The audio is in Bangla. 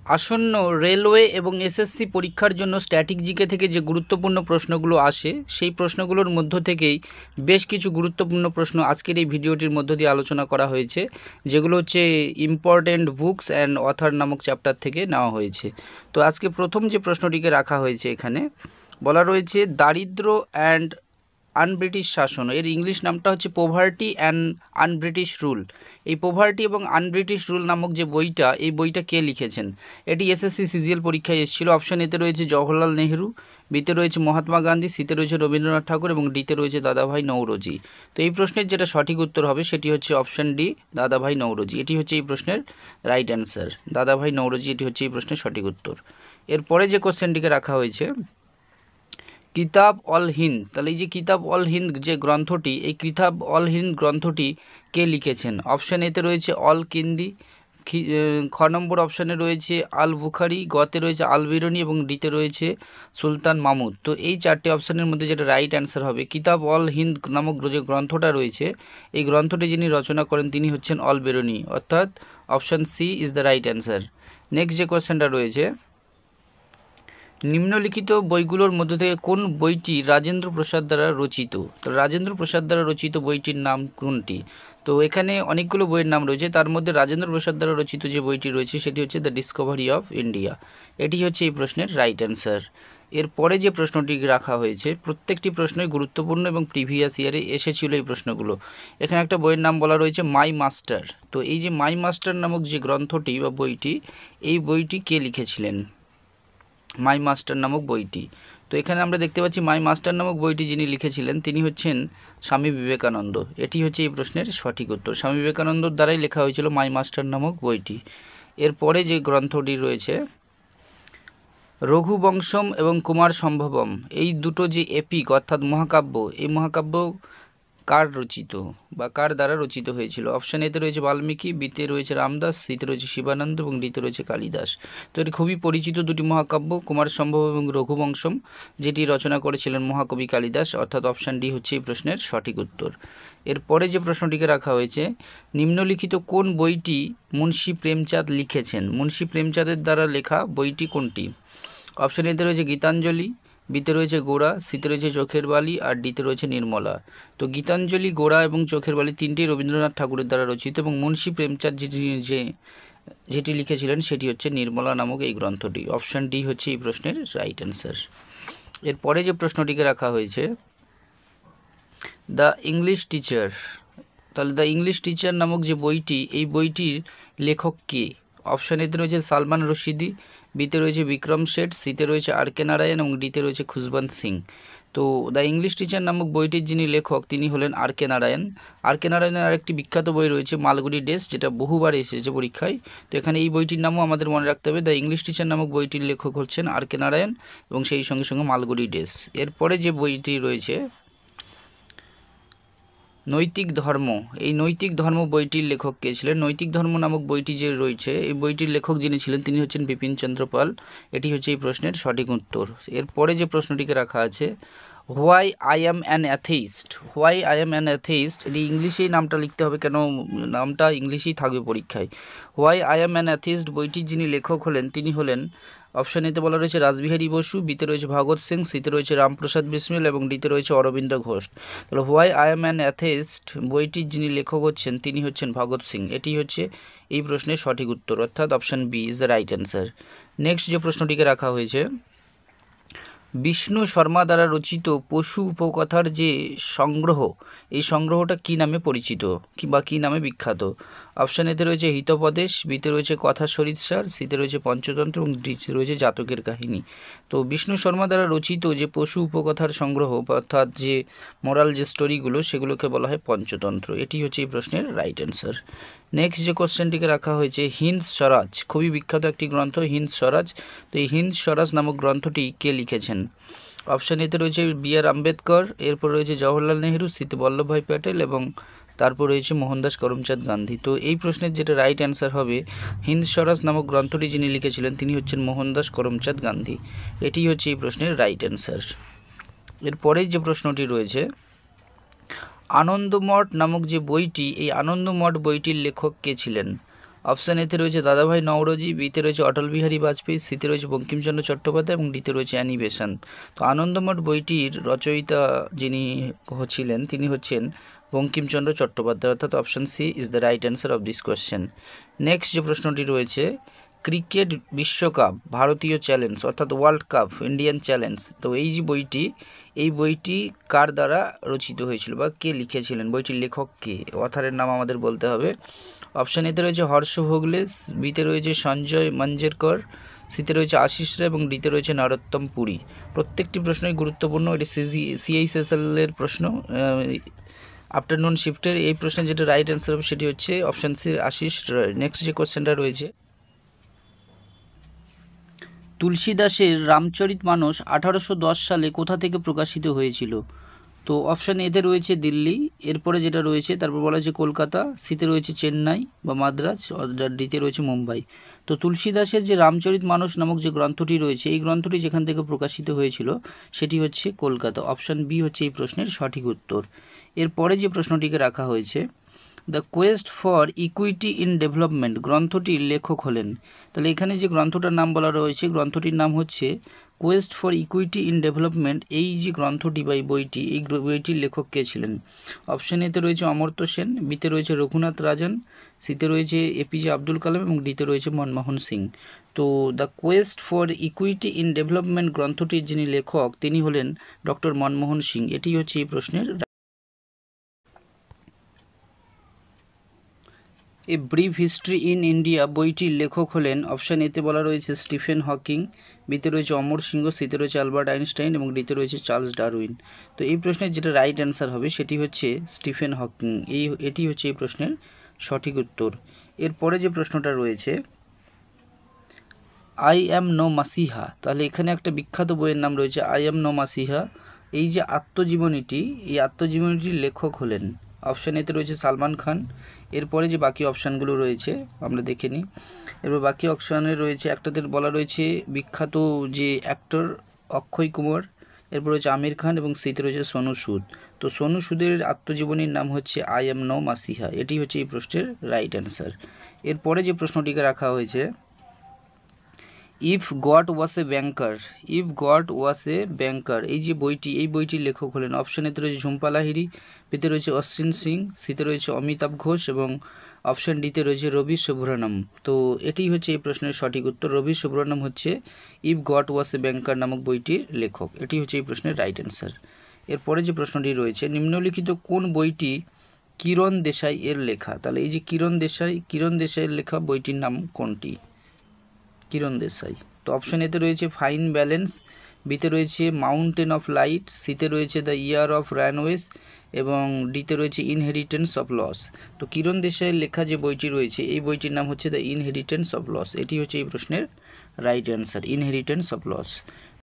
আসন্ন রেলওয়ে এবং এসএসসি পরীক্ষার জন্য স্ট্যাটিক জিকে থেকে যে গুরুত্বপূর্ণ প্রশ্নগুলো আসে সেই প্রশ্নগুলোর মধ্য থেকেই বেশ কিছু গুরুত্বপূর্ণ প্রশ্ন আজকের এই ভিডিওটির মধ্য দিয়ে আলোচনা করা হয়েছে, যেগুলো হচ্ছে ইম্পর্ট্যান্ট বুকস অ্যান্ড অথার নামক চ্যাপ্টার থেকে নেওয়া হয়েছে। তো আজকে প্রথম যে প্রশ্নটিকে রাখা হয়েছে এখানে বলা রয়েছে দারিদ্র অ্যান্ড আনব্রিটিশ শাসন, এর ইংলিশ নামটা হচ্ছে পোভার্টি অ্যান্ড আনব্রিটিশ রুল। এই পোভার্টি এবং আনব্রিটিশ রুল নামক যে বইটা, এই বইটা কে লিখেছেন? এটি এসএসসি সিজিএল পরীক্ষায় এসেছিল। অপশন এতে রয়েছে জওহরলাল নেহরু, বিতে রয়েছে মহাত্মা গান্ধী, সিতে রয়েছে রবীন্দ্রনাথ ঠাকুর এবং ডিতে রয়েছে দাদাভাই নৌরোজি। তো এই প্রশ্নের যেটা সঠিক উত্তর হবে সেটি হচ্ছে অপশন ডি, দাদাভাই নৌরোজি। এটি হচ্ছে এই প্রশ্নের রাইট অ্যান্সার, দাদাভাই নৌরোজি। এটি হচ্ছে এই প্রশ্নের সঠিক উত্তর। এরপরে যে কোশ্চেনটিকে রাখা হয়েছে কিতাব অল হিন্দ, তাহলে এই যে কিতাব অল হিন্দ যে গ্রন্থটি, এই কিতাব অল হিন্দ গ্রন্থটি কে লিখেছেন? অপশান এতে রয়েছে অল কিন্দি, খ নম্বর অপশানে রয়েছে আল বুখারি, গতে রয়েছে আল বিরুনি এবং ডিতে রয়েছে সুলতান মাহমুদ। তো এই চারটি অপশানের মধ্যে যেটা রাইট অ্যান্সার হবে, কিতাব অল হিন্দ নামক যে গ্রন্থটা রয়েছে, এই গ্রন্থটি যিনি রচনা করেন তিনি হচ্ছেন অল বিরুনি, অর্থাৎ option C is the right answer. Next যে কোয়েশ্চেনটা রয়েছে, নিম্নলিখিত বইগুলোর মধ্যে থেকে কোন বইটি রাজেন্দ্র প্রসাদ দ্বারা রচিত? তো রাজেন্দ্র প্রসাদ দ্বারা রচিত বইটির নাম কোনটি? তো এখানে অনেকগুলো বইয়ের নাম রয়েছে, তার মধ্যে রাজেন্দ্র প্রসাদ দ্বারা রচিত যে বইটি রয়েছে সেটি হচ্ছে দ্য ডিসকভারি অফ ইন্ডিয়া। এটি হচ্ছে এই প্রশ্নের রাইট অ্যান্সার। এরপরে যে প্রশ্নটি রাখা হয়েছে, প্রত্যেকটি প্রশ্নই গুরুত্বপূর্ণ এবং প্রিভিয়াস ইয়ারে এসেছিল এই প্রশ্নগুলো। এখানে একটা বইয়ের নাম বলা রয়েছে মাই মাস্টার। তো এই যে মাই মাস্টার নামক যে গ্রন্থটি বা বইটি, এই বইটি কে লিখেছিলেন? মাই মাস্টার নামক বইটি, তো এখানে আমরা দেখতে পাচ্ছি মাই মাস্টার নামক বইটি যিনি লিখেছিলেন তিনি হচ্ছেন স্বামী বিবেকানন্দ। এটি হচ্ছে এই প্রশ্নের সঠিক উত্তর, স্বামী বিবেকানন্দর দ্বারাই লেখা হয়েছিল মাই মাস্টার নামক বইটি। এরপরে যে গ্রন্থটি রয়েছে রঘুবংশম এবং কুমার সম্ভবম, এই দুটো যে এপিক অর্থাৎ মহাকাব্য, এই মহাকাব্য কার রচিত বা কার দ্বারা রচিত হয়েছিল? অপশান এতে রয়েছে বাল্মীকি, বিতে রয়েছে রামদাস, সিতে রয়েছে শিবানন্দ এবং ডিতে রয়েছে কালিদাস। তো এটি খুবই পরিচিত দুটি মহাকাব্য, কুমার সম্ভব এবং রঘুবংশম, যেটি রচনা করেছিলেন মহাকবি কালিদাস, অর্থাৎ অপশান ডি হচ্ছে এই প্রশ্নের সঠিক উত্তর। এরপরে যে প্রশ্নটিকে রাখা হয়েছে, নিম্নলিখিত কোন বইটি মুন্সী প্রেমচাঁদ লিখেছেন? মুন্সী প্রেমচাঁদের দ্বারা লেখা বইটি কোনটি? অপশান এতে রয়েছে গীতাঞ্জলি, বিতে রয়েছে গোড়া, সিতে রয়েছে চোখের বালি আর ডিতে রয়েছে নির্মলা। তো গীতাঞ্জলি, গোড়া এবং চোখের বালি তিনটি রবীন্দ্রনাথ ঠাকুরের দ্বারা রচিত এবং মুন্সী প্রেমচাঁদ যেটি লিখেছিলেন সেটি হচ্ছে নির্মলা নামক এই গ্রন্থটি। অপশান ডি হচ্ছে এই প্রশ্নের রাইট অ্যান্সার। এরপরে যে প্রশ্নটিকে রাখা হয়েছে দ্য ইংলিশ টিচার, তাহলে দ্য ইংলিশ টিচার নামক যে বইটি, এই বইটির লেখক কে? অপশান এতে রয়েছে সালমান রশিদি, বিতে রয়েছে বিক্রম শেঠ, সিতে রয়েছে আর কে নারায়ণ এবং ডিতে রয়েছে খুশবন্ত সিং। তো দ্য ইংলিশ টিচার নামক বইটির যিনি লেখক তিনি হলেন আর কে নারায়ণ। আর কে নারায়ণের আরেকটি বিখ্যাত বই রয়েছে মালগুড়ি ডেস, যেটা বহুবার এসেছে পরীক্ষায়। তো এখানে এই বইটির নামও আমাদের মনে রাখতে হবে, দ্য ইংলিশ টিচার নামক বইটির লেখক হচ্ছেন আর কে নারায়ণ এবং সেই সঙ্গে সঙ্গে মালগুড়ি ডেস। এরপরে যে বইটি রয়েছে নৈতিক ধর্ম, এই নৈতিক ধর্ম বইটির লেখক কে ছিলেন? নৈতিক ধর্ম নামক বইটি যে রয়েছে, এই বইটির লেখক যিনি ছিলেন তিনি হচ্ছেন বিপিন চন্দ্র পাল। এটি হচ্ছে এই প্রশ্নের সঠিক উত্তর। এরপরে যে প্রশ্নটিকে রাখা আছে, why I am an atheist, why I am an atheist, এটি ইংলিশেই নামটা লিখতে হবে, কেন নামটা ইংলিশেই থাকবে পরীক্ষায়। Why I am an atheist বইটির যিনি লেখক হলেন তিনি হলেন, অপশান এতে বলা রয়েছে রাসবিহারী বসু, বিতে রয়েছে ভগৎ সিং, সিতে রয়েছে রামপ্রসাদ বিসমিল এবং ডিতে রয়েছে অরবিন্দ ঘোষ। তাহলে why I am an atheist বইটির যিনি লেখক হচ্ছেন তিনি হচ্ছেন ভগৎ সিং। এটি হচ্ছে এই প্রশ্নের সঠিক উত্তর, অর্থাৎ option B is the right answer. Next যে প্রশ্নটিকে রাখা হয়েছে, বিষ্ণু শর্মা দ্বারা রচিত পশু উপকথার যে সংগ্রহ, এই সংগ্রহটা কী নামে পরিচিত বা কী নামে বিখ্যাত? অপশান এতে রয়েছে হিতোপদেশ, বিতে রয়েছে কথা সরিৎসার, সিতে রয়েছে পঞ্চতন্ত্র এবং ডিতে রয়েছে জাতকের কাহিনী। তো বিষ্ণু শর্মা দ্বারা রচিত যে পশু উপকথার সংগ্রহ অর্থাৎ যে মোরাল যে স্টোরিগুলো, সেগুলোকে বলা হয় পঞ্চতন্ত্র। এটি হচ্ছে এই প্রশ্নের রাইট অ্যান্সার। নেক্সট যে কোশ্চেনটিকে রাখা হয়েছে, হিন্দ স্বরাজ, খুবই বিখ্যাত একটি গ্রন্থ হিন্দ স্বরাজ। তো এই হিন্দ স্বরাজ নামক গ্রন্থটি কে লিখেছেন? অপশান এতে রয়েছে বি আর আম্বেদকর, এরপর রয়েছে জওহরলাল নেহরু, সিতে বল্লভভাই প্যাটেল এবং তারপর রয়েছে মোহনদাস করমচাঁদ গান্ধী। তো এই প্রশ্নের যেটা রাইট অ্যান্সার হবে, হিন্দ স্বরাজ নামক গ্রন্থটি যিনি লিখেছিলেন তিনি হচ্ছেন মোহনদাস করমচাঁদ গান্ধী। এটি হচ্ছে এই প্রশ্নের রাইট অ্যান্সার। এরপরের যে প্রশ্নটি রয়েছে, আনন্দমঠ নামক যে বইটি, এই আনন্দমঠ বইটির লেখক কে ছিলেন? অপশান এতে রয়েছে দাদাভাই নওরোজি, বিতে রয়েছে অটল বিহারী বাজপেয়ী, সিতে রয়েছে বঙ্কিমচন্দ্র চট্টোপাধ্যায় এবং ডিতে রয়েছে অ্যানি বেসান্ত। তো আনন্দমঠ বইটির রচয়িতা যিনি ছিলেন তিনি হচ্ছেন বঙ্কিমচন্দ্র চট্টোপাধ্যায়, অর্থাৎ option C is the right answer of this question. Next যে প্রশ্নটি রয়েছে, ক্রিকেট বিশ্বকাপ ভারতীয় চ্যালেঞ্জ অর্থাৎ ওয়ার্ল্ড কাপ ইন্ডিয়ান চ্যালেঞ্জ, তো এই যে বইটি, এই বইটি কার দ্বারা রচিত হয়েছিল বা কে লিখেছিলেন, বইটির লেখক কে, অথারের নাম আমাদের বলতে হবে। অপশান এতে রয়েছে হর্ষ ভোগলে, বিতে রয়েছে সঞ্জয় মঞ্জেরকর, সিতে রয়েছে আশিস রায় এবং ডিতে রয়েছে নরোত্তম পুরী। প্রত্যেকটি প্রশ্নই গুরুত্বপূর্ণ, এটি সিএইচএসএল এর প্রশ্ন, আফটারনুন শিফটের। এই প্রশ্নের যেটা রাইট অ্যান্সার হবে সেটি হচ্ছে অপশান সি আশিস রায়। নেক্সট যে কোশ্চেনটা রয়েছে, তুলসী দাসের রামচরিতমানস 1810 সালে কোথা থেকে প্রকাশিত হয়েছিল? তো অপশান এতে রয়েছে দিল্লি, এরপরে যেটা রয়েছে তারপর বলা হয়েছে কলকাতা, সিতে রয়েছে চেন্নাই বা মাদ্রাজ, ডিতে রয়েছে মুম্বাই। তো তুলসী দাসের যে রামচরিতমানস নামক যে গ্রন্থটি রয়েছে, এই গ্রন্থটি যেখান থেকে প্রকাশিত হয়েছিল সেটি হচ্ছে কলকাতা। অপশান বি হচ্ছে এই প্রশ্নের সঠিক উত্তর। এরপরে যে প্রশ্নটিকে রাখা হয়েছে, the quest for equity in development গ্রন্থটির লেখক হলেন। তাহলে এখানে যে গ্রন্থটার নাম বলা রয়েছে, গ্রন্থটির নাম হচ্ছে Quest for equity in development. এই যে গ্রন্থটি বা এই বইটি, এই বইটির লেখক কে ছিলেন? অপশান এতে রয়েছে অমর্ত্য সেন, বিতে রয়েছে রঘুনাথ রাজন, সিতে রয়েছে এপিজে আব্দুল কালাম এবং ডিতে রয়েছে মনমোহন সিং। তো the quest for equity in development গ্রন্থটির যিনি লেখক তিনি হলেন ডক্টর মনমোহন সিং। এটি হচ্ছে এই প্রশ্নের। A brief history in India বইটির লেখক হলেন, অপশান এতে বলা রয়েছে স্টিফেন হকিং, বিতে রয়েছে অমর সিংহ, সিতে রয়েছে আলবার্ট আইনস্টাইন এবং ডিতে রয়েছে চার্লস ডারউইন। তো এই প্রশ্নের যেটা রাইট অ্যান্সার হবে সেটি হচ্ছে স্টিফেন হকিং। এটি হচ্ছে এই প্রশ্নের সঠিক উত্তর। এরপরে যে প্রশ্নটা রয়েছে, আই অ্যাম নো মাসিহা, তাহলে এখানে একটা বিখ্যাত বইয়ের নাম রয়েছে আই অ্যাম নো মাসিহা। এই যে আত্মজীবনীটি, এই আত্মজীবনীটির লেখক হলেন, অপশান এতে রয়েছে সালমান খান। এরপরে যে বাকি অপশানগুলো রয়েছে আমরা দেখে নিই। এরপর বাকি অপশানে রয়েছে, একটাতে বলা রয়েছে বিখ্যাত যে অ্যাক্টর অক্ষয় কুমার, এরপর রয়েছে আমির খান এবং সিতে রয়েছে সোনু সুদ। তো সোনু সুদের আত্মজীবনীর নাম হচ্ছে আই অ্যাম নো মাসিহা। এটি হচ্ছে এই প্রশ্নের রাইট অ্যান্সার। এরপরে যে প্রশ্নটিকে রাখা হয়েছে, if God was a banker, if God was a banker, এই যে বইটি, এই বইটির লেখক হলেন, অপশানেতে রয়েছে ঝুম্পা লাহিড়ী, বিতে রয়েছে অশ্বিন সিং, সিতে রয়েছে অমিতাভ ঘোষ এবং অপশান ডিতে রয়েছে রবি সুব্রহ্মণ্যম। তো এটি হচ্ছে এই প্রশ্নের সঠিক উত্তর। রবি সুব্রহ্মণ্যম হচ্ছে ইফ গড ওয়াস এ ব্যাংকার নামক বইটির লেখক। এটি হচ্ছে এই প্রশ্নের রাইট অ্যান্সার। এরপরে যে প্রশ্নটি রয়েছে, নিম্নলিখিত কোন বইটি কিরণ দেশাই এর লেখা? তাহলে এই যে কিরণ দেশাইয়ের লেখা বইটির নাম কোনটি? কিরণ দেশাই। তো অপশান এতে রয়েছে ফাইন ব্যালেন্স, বিতে রয়েছে মাউন্টেন অফ লাইট, সিতে রয়েছে দ্য ইয়ার অফ রানওয়েজ এবং ডিতে রয়েছে ইনহেরিটেন্স অফ লস। তো কিরণ দেশাইয়ের লেখা যে বইটি রয়েছে, এই বইটির নাম হচ্ছে দ্য ইনহেরিটেন্স অফ লস। এটি হচ্ছে এই প্রশ্নের right answer, inheritance of loss.